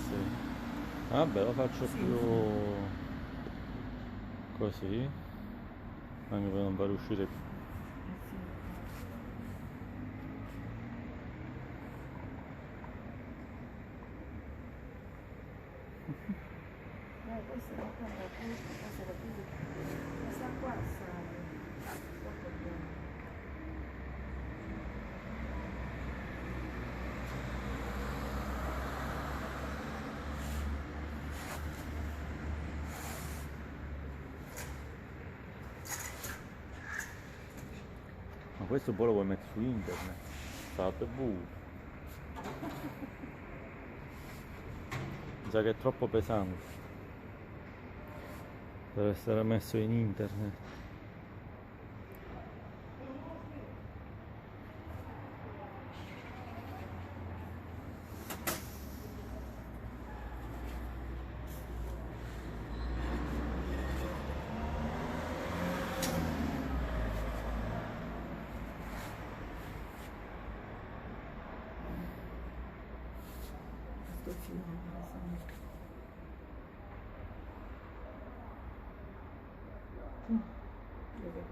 sì. Vabbè, lo faccio Sì, più sì. così, anche per non far uscire. Eh sì. Dai, questa non cambia tutto, questa è così. Questa qua sale. Troppo buona. Ma questo poi lo vuoi mettere su internet? State bu. Mi sa che è troppo pesante. Deve essere messo in internet. Sto finendo, sai. Mm. Dove